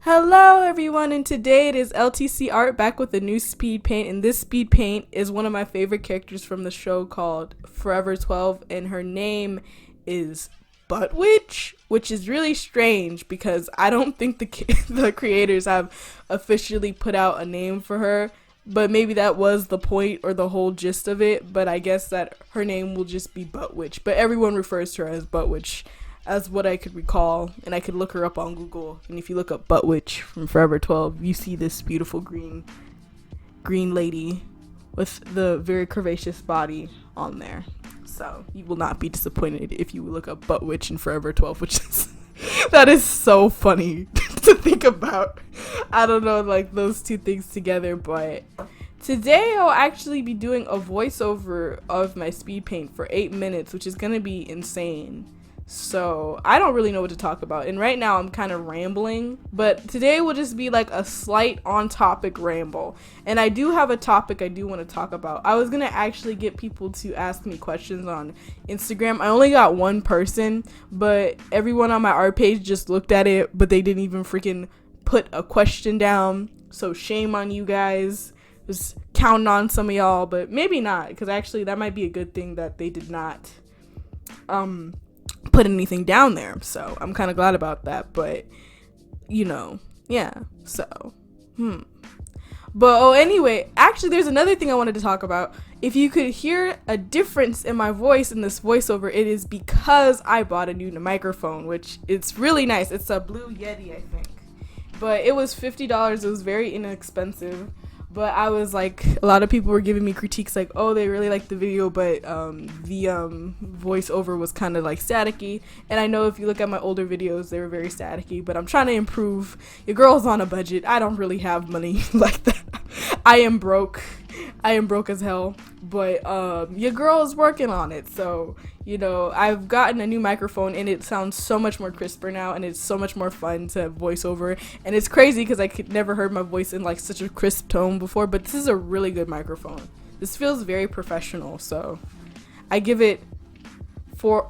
Hello everyone, and today it is LTC Art back with a new speed paint, and this speed paint is one of my favorite characters from the show called Forever 12, and her name is Butt Witch, which is really strange because I don't think the creators have officially put out a name for her, but maybe that was the point or the whole gist of it, but I guess that her name will just be Butt Witch, but everyone refers to her as Butt Witch. As what I could recall, and I could look her up on Google, and if you look up Butt Witch from Forever 12, you see this beautiful green lady with the very curvaceous body on there. So you will not be disappointed if you look up Butt Witch in Forever 12, which is that is so funny to think about. I don't know, like those two things together, but today I'll actually be doing a voiceover of my speed paint for 8 minutes, which is gonna be insane. So I don't really know what to talk about, and right now I'm kind of rambling, but today will just be like a slight on-topic ramble, and I do have a topic I do want to talk about. I was gonna actually get people to ask me questions on Instagram. I only got one person, but everyone on my art page just looked at it, but they didn't even freaking put a question down, so shame on you guys. Was counting on some of y'all, but maybe not, because actually that might be a good thing that they did not put anything down there, so I'm kind of glad about that. But yeah, so but anyway, actually there's another thing I wanted to talk about. If you could hear a difference in my voice in this voiceover, it is because I bought a new microphone, which it's really nice. It's a Blue Yeti, I think, but it was $50. It was very inexpensive. But I was like, a lot of people were giving me critiques like, oh, they really liked the video, but the voiceover was kind of like staticky. And I know if you look at my older videos, they were very staticky, but I'm trying to improve. Your girl's on a budget. I don't really have money like that. I am broke as hell, but your girl is working on it. So, I've gotten a new microphone, and it sounds so much more crisper now, and it's so much more fun to voice over. And it's crazy because I could never heard my voice in like such a crisp tone before, but this is a really good microphone. This feels very professional, so I give it 5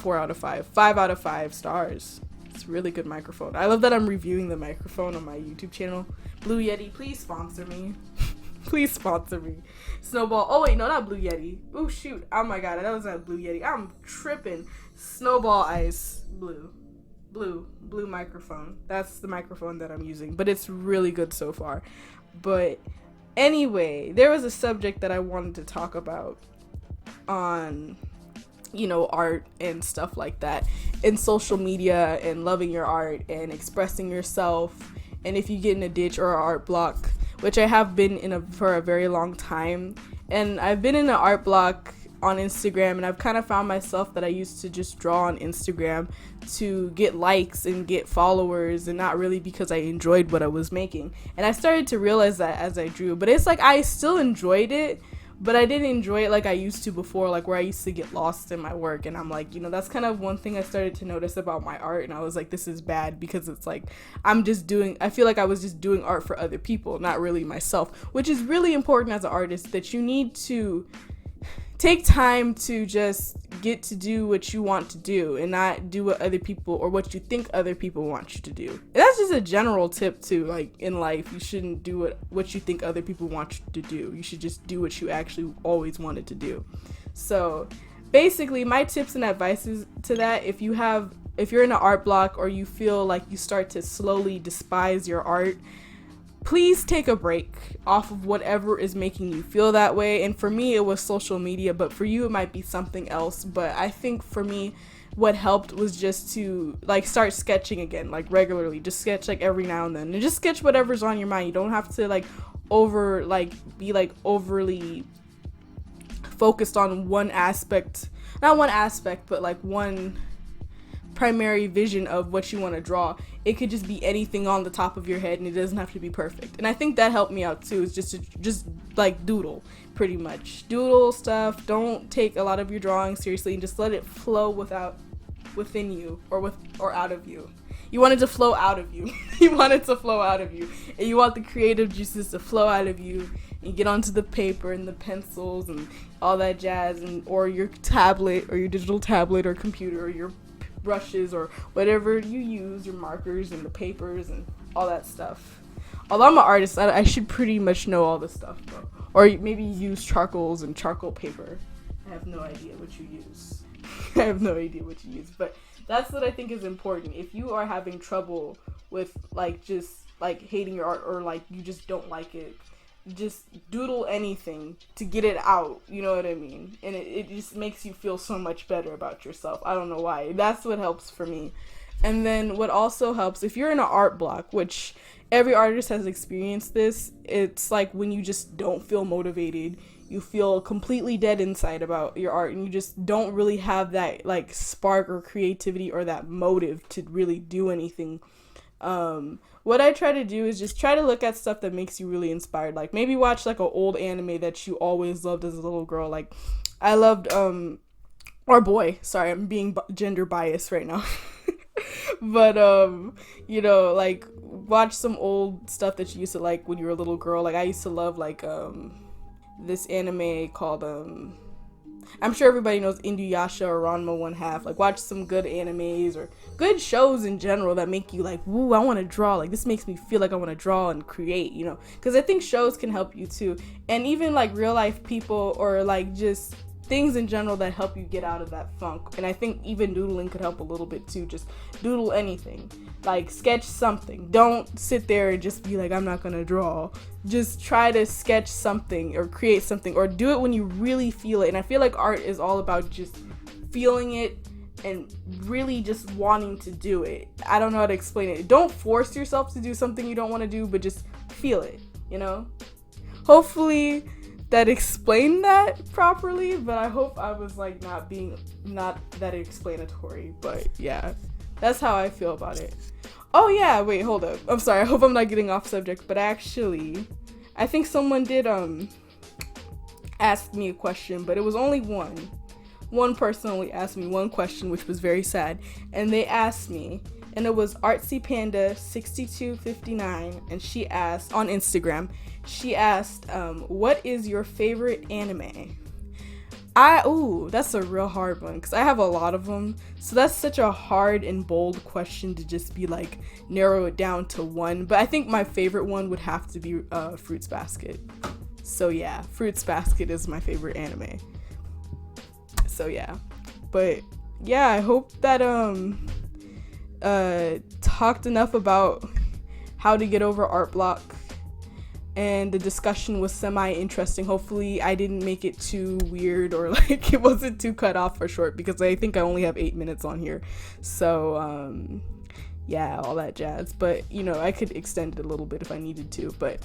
out of 5 stars. It's a really good microphone. I love that I'm reviewing the microphone on my YouTube channel. Blue Yeti, please sponsor me. Please sponsor me. Snowball. Oh wait, no, not Blue Yeti. Oh shoot. Oh my god, that was not Blue Yeti. I'm tripping. Snowball Ice. Blue microphone. That's the microphone that I'm using, but it's really good so far. But anyway, there was a subject that I wanted to talk about on art and stuff like that, and social media, and loving your art and expressing yourself, and if you get in a ditch or an art block, which I have been for a very long time. And I've been in an art block on Instagram, and I've kind of found myself that I used to just draw on Instagram to get likes and get followers, and not really because I enjoyed what I was making. And I started to realize that as I drew, but it's like I still enjoyed it, but I didn't enjoy it like I used to before, like where I used to get lost in my work. And I'm like, that's kind of one thing I started to notice about my art, and I was like, this is bad, because it's like I feel like I was just doing art for other people, not really myself, which is really important as an artist, that you need to take time to just get to do what you want to do and not do what other people or what you think other people want you to do. And that's just a general tip too, like in life. You shouldn't do what you think other people want you to do. You should just do what you actually always wanted to do. So basically my tips and advices to that, if you're in an art block or you feel like you start to slowly despise your art, please take a break off of whatever is making you feel that way. And for me, it was social media, but for you, it might be something else. But I think for me, what helped was just to like start sketching again, like regularly. Just sketch like every now and then, and just sketch whatever's on your mind. You don't have to be overly focused on one aspect, not one aspect, but like one primary vision of what you want to draw. It could just be anything on the top of your head, and it doesn't have to be perfect. And I think that helped me out too, is just like doodle, pretty much doodle stuff. Don't take a lot of your drawing seriously, and just let it flow within you or out of you. You want it to flow out of you. You want it to flow out of you, and you want the creative juices to flow out of you and get onto the paper and the pencils and all that jazz, or your tablet or your digital tablet or computer or your brushes or whatever you use, your markers and the papers and all that stuff. Although I'm an artist, I should pretty much know all this stuff, bro. Or maybe use charcoals and charcoal paper. I have no idea what you use. I have no idea what you use, but that's what I think is important. If you are having trouble with like just like hating your art, or like you just don't like it, just doodle anything to get it out, you know what I mean? And it just makes you feel so much better about yourself. I don't know why. That's what helps for me. And then what also helps, if you're in an art block, which every artist has experienced this, it's like when you just don't feel motivated, you feel completely dead inside about your art, and you just don't really have that like spark or creativity or that motive to really do anything. What I try to do is just try to look at stuff that makes you really inspired. Like maybe watch like an old anime that you always loved as a little girl. Like I loved or boy, sorry, I'm being gender biased right now. But you know, like watch some old stuff that you used to like when you were a little girl. Like I used to love like this anime called I'm sure everybody knows Inuyasha or Ranma 1/2. Like watch some good animes or good shows in general that make you like, woo, I want to draw. Like this makes me feel like I want to draw and create, you know, because I think shows can help you too. And even like real life people, or like just things in general that help you get out of that funk. And I think even doodling could help a little bit too. Just doodle anything, like sketch something. Don't sit there and just be like, I'm not gonna draw. Just try to sketch something or create something, or do it when you really feel it. And I feel like art is all about just feeling it and really just wanting to do it. I don't know how to explain it. Don't force yourself to do something you don't want to do, but just feel it, you know? Hopefully that explained that properly, but I hope I was like not that explanatory. But yeah, that's how I feel about it. Oh yeah, wait, hold up. I'm sorry, I hope I'm not getting off subject, but actually I think someone did ask me a question, but it was only one person only asked me one question, which was very sad. And they asked me, and it was Artsy Panda 6259, and she asked on Instagram, she asked, what is your favorite anime? That's a real hard one, because I have a lot of them. So that's such a hard and bold question to just be like, narrow it down to one. But I think my favorite one would have to be Fruits Basket. So yeah, Fruits Basket is my favorite anime. So yeah, but yeah, I hope that talked enough about how to get over art block, and the discussion was semi-interesting. Hopefully I didn't make it too weird, or like it wasn't too cut off or short, because I think I only have 8 minutes on here. So yeah, all that jazz. But you know, I could extend it a little bit if I needed to. But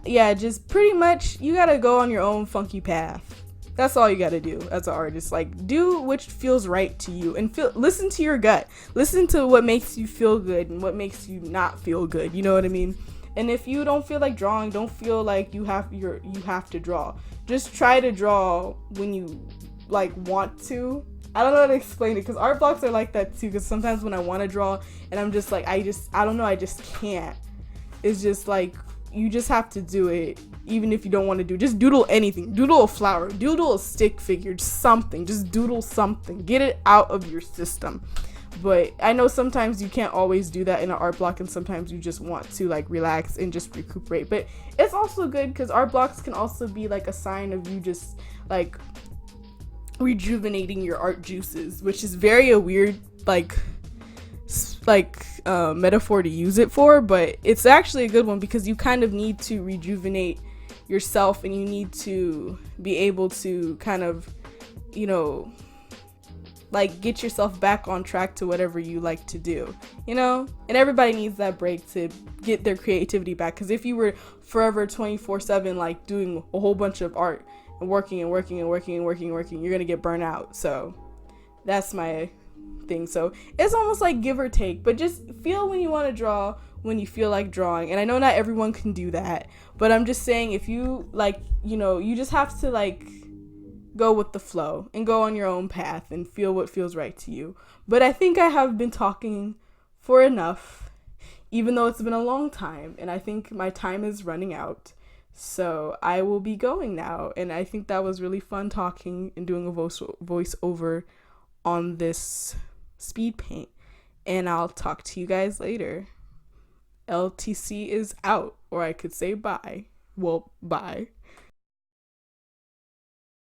yeah, just pretty much you gotta go on your own funky path. That's all you gotta do as an artist. Like, do what feels right to you, and listen to your gut. Listen to what makes you feel good and what makes you not feel good. You know what I mean? And if you don't feel like drawing, don't feel like you have to draw. Just try to draw when you like want to. I don't know how to explain it, because art blocks are like that too. Because sometimes when I want to draw and I'm just like, I don't know, I just can't. It's just like, you just have to do it, even if you don't want to do. Just doodle anything. Doodle a flower. Doodle a stick figure. Something. Just doodle something. Get it out of your system. But I know sometimes you can't always do that in an art block, and sometimes you just want to like relax and just recuperate. But it's also good, because art blocks can also be like a sign of you just like rejuvenating your art juices, which is very a weird like metaphor to use it for, but it's actually a good one, because you kind of need to rejuvenate yourself, and you need to be able to kind of, you know, like get yourself back on track to whatever you like to do, you know? And everybody needs that break to get their creativity back, because if you were forever 24/7 like doing a whole bunch of art and working, you're gonna get burnt out. So that's my thing. So it's almost like give or take, but just feel when you want to draw, when you feel like drawing. And I know not everyone can do that, but I'm just saying, if you like, you know, you just have to like go with the flow and go on your own path and feel what feels right to you. But I think I have been talking for enough, even though it's been a long time, and I think my time is running out. So I will be going now, and I think that was really fun talking and doing a voiceover on this speed paint, and I'll talk to you guys later. LTC is out, or I could say bye. Well, bye.